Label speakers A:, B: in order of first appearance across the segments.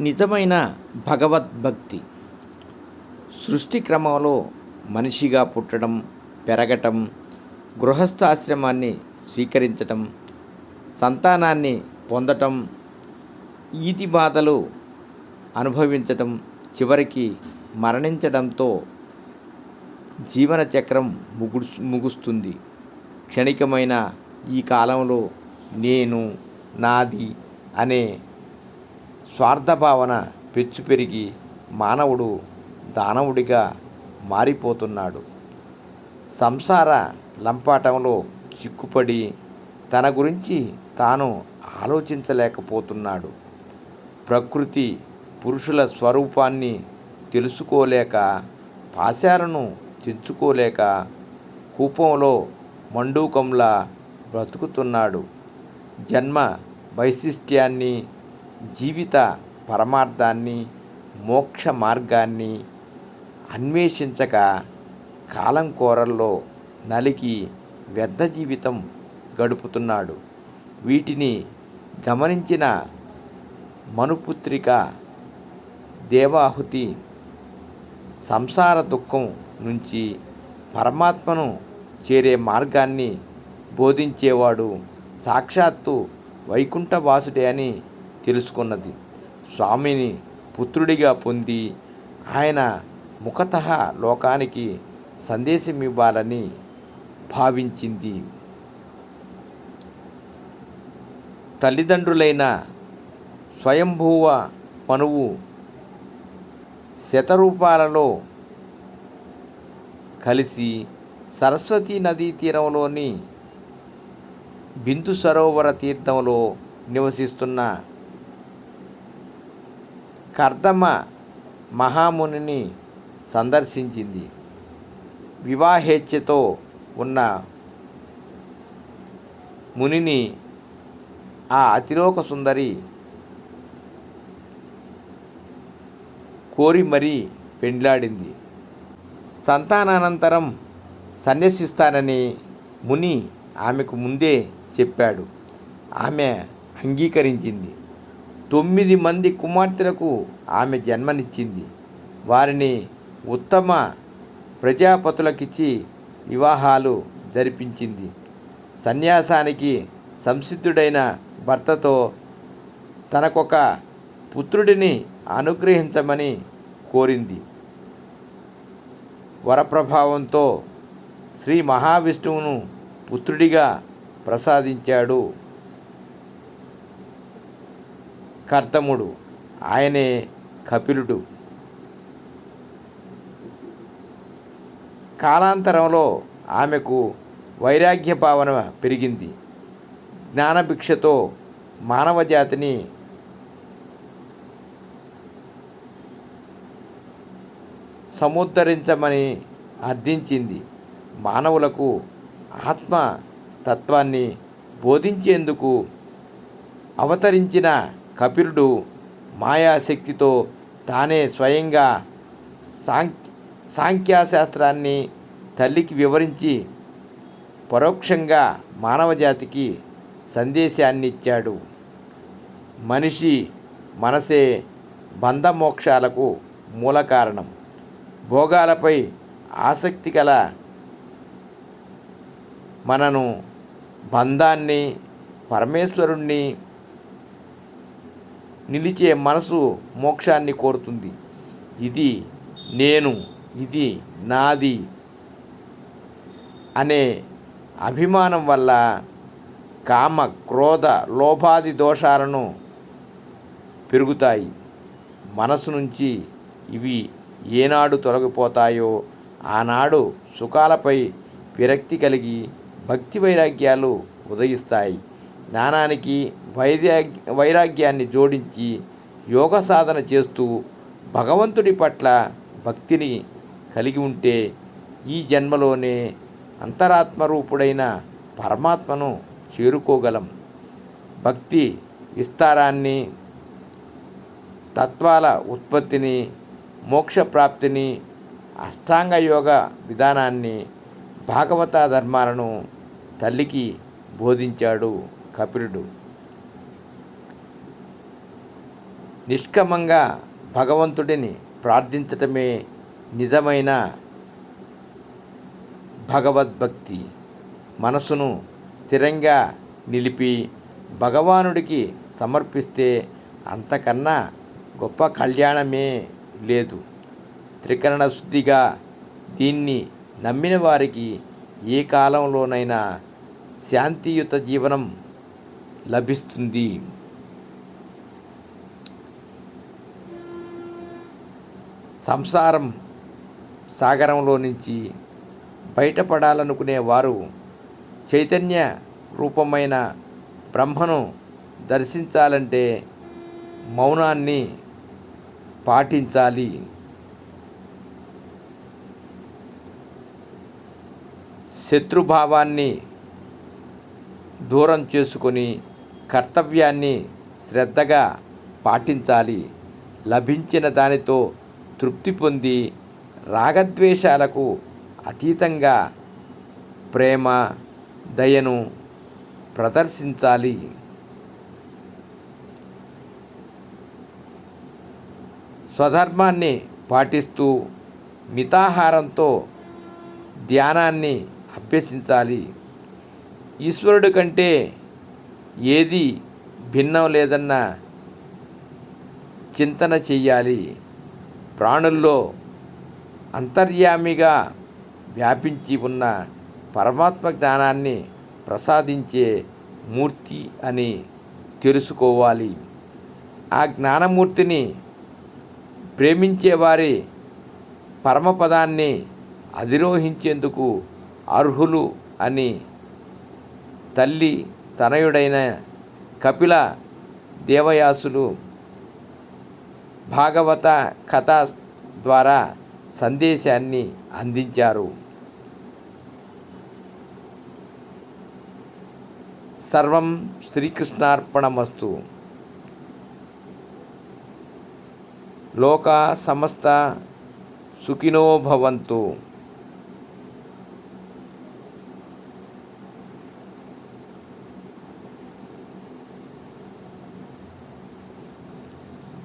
A: నిజమైన భగవద్భక్తి సృష్టి క్రమంలో మనిషిగా పుట్టడం, పెరగటం, గృహస్థాశ్రమాన్ని స్వీకరించటం, సంతానాన్ని పొందటం, ఈతి బాధలు అనుభవించటం, చివరికి మరణించడంతో జీవన చక్రం ముగుస్తుంది. క్షణికమైన ఈ కాలంలో నేను, నాది అనే స్వార్థభావన పెరిగి మానవుడు దానవుడిగా మారిపోతున్నాడు. సంసార లంపాటంలో చిక్కుపడి తన గురించి తాను ఆలోచించలేకపోతున్నాడు. ప్రకృతి పురుషుల స్వరూపాన్ని తెలుసుకోలేక, పాశాలను తెంచుకోలేక కూపంలో మండూకంలా బ్రతుకుతున్నాడు. జన్మ వైశిష్ట్యాన్ని, జీవిత పరమార్థాన్ని, మోక్ష మార్గాన్ని అన్వేషించక కాలం కోరల్లో నలిగి వ్యర్థ జీవితం గడుపుతున్నాడు. వీటిని గమనించిన మనుపుత్రిక దేవాహుతి సంసార దుఃఖం నుంచి పరమాత్మను చేరే మార్గాన్ని బోధించేవాడు సాక్షాత్తు వైకుంఠవాసుడే అని తెలుసుకున్నది. స్వామిని పుత్రుడిగా పొంది ఆయన ముఖతః లోకానికి సందేశమివ్వాలని భావించింది. తల్లిదండ్రులైన స్వయంభువ మనువు శతరూపాలలో కలిసి సరస్వతీ నదీ తీరంలోని బిందు సరోవర తీర్థంలో నివసిస్తున్న కర్దమ మహామునిని సందర్శించింది. వివాహేచ్ఛతో ఉన్న మునిని ఆ అతిలోక సుందరి కోరి మరీ పెండ్లాడింది. సంతానానంతరం సన్యసిస్తానని ముని ఆమెకు ముందే చెప్పాడు. ఆమె అంగీకరించింది. 9 మంది కుమార్తెలకు ఆమె జన్మనిచ్చింది. వారిని ఉత్తమ ప్రజాపతులకిచ్చి వివాహాలు జరిపించింది. సన్యాసానికి సంసిద్ధుడైన భర్తతో తనకొక పుత్రుడిని అనుగ్రహించమని కోరింది. వరప్రభావంతో శ్రీ మహావిష్ణువును పుత్రుడిగా ప్రసాదించాడు కర్దముడు. ఆయనే కపిలుడు. కాలాంతరంలో ఆమెకు వైరాగ్య భావన పెరిగింది. జ్ఞానభిక్షతో మానవజాతిని సముద్ధరించమని అర్థించింది. మానవులకు ఆత్మ తత్వాన్ని బోధించేందుకు అవతరించిన కపిలుడు మాయాశక్తితో తానే స్వయంగా సాంఖ్యశాస్త్రాన్ని తల్లికి వివరించి పరోక్షంగా మానవజాతికి సందేశాన్ని ఇచ్చాడు. మనిషి మనసే బంధమోక్షాలకు మూల కారణం. భోగాలపై ఆసక్తి గల మనను బంధాన్ని, పరమేశ్వరుణ్ణి నిలిచే మనసు మోక్షాన్ని కోరుతుంది. ఇది నేను, ఇది నాది అనే అభిమానం వల్ల కామ, క్రోధ, లోభాది దోషాలను పెరుగుతాయి. మనసు నుంచి ఇవి ఏనాడు తొలగిపోతాయో ఆనాడు సుఖాలపై విరక్తి కలిగి భక్తి వైరాగ్యాలు ఉదయిస్తాయి. జ్ఞానానికి వైరాగ్యాన్ని జోడించి యోగ సాధన చేస్తూ భగవంతుడి పట్ల భక్తిని కలిగి ఉంటే ఈ జన్మలోనే అంతరాత్మరూపుడైన పరమాత్మను చేరుకోగలం. భక్తి విస్తారాన్ని, తత్వాల ఉత్పత్తిని, మోక్షప్రాప్తిని, అష్టాంగ యోగ విధానాన్ని, భాగవత ధర్మాలను తల్లికి బోధించాడు కపిలుడు. నిష్కమంగా భగవంతుడిని ప్రార్థించటమే నిజమైన భగవద్భక్తి. మనసును స్థిరంగా నిలిపి భగవానుడికి సమర్పిస్తే అంతకన్నా గొప్ప కళ్యాణమే లేదు. త్రికరణ శుద్ధిగా దీన్ని నమ్మిన వారికి ఏ కాలంలోనైనా శాంతియుత జీవనం లభిస్తుంది. సంసారం సాగరంలో నుంచి బయటపడాలనుకునే వారు చైతన్య రూపమైన బ్రహ్మను దర్శించాలంటే మౌనాన్ని పాటించాలి. శత్రుభావాన్ని దూరం చేసుకొని కర్తవ్యాన్ని శ్రద్ధగా పాటించాలి. లభించిన దానితో తృప్తి పొంది రాగద్వేషాలకు అతీతంగా ప్రేమ, దయను ప్రదర్శించాలి. స్వధర్మాన్ని పాటిస్తూ మితాహారంతో ధ్యానాన్ని అభ్యసించాలి. ఈశ్వరుడి కంటే ఏది భిన్నం లేదన్న చింతన చెయ్యాలి. ప్రాణుల్లో అంతర్యామిగా వ్యాపించి ఉన్న పరమాత్మ జ్ఞానాన్ని ప్రసాదించే మూర్తి అని తెలుసుకోవాలి. ఆ జ్ఞానమూర్తిని ప్రేమించేవారి పరమపదాన్ని అధిరోహించేందుకు అర్హులు అని తల్లి తనయుడైన కపిల దేవయాసులు భాగవత కథ ద్వారా సందేశాన్ని అందించారు. సర్వం శ్రీకృష్ణార్పణమస్తు. లోకా సమస్త సుఖినో భవంతు.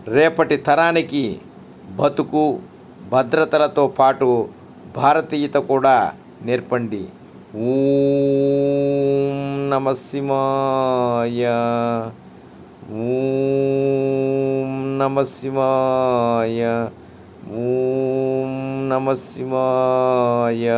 A: రేపటి తరానికి బతుకు భద్రతలతో పాటు భారతీయత కూడా నేర్పండి. ఓం నమః శివాయ. ఓం నమః శివాయ. ఓం నమః శివాయ.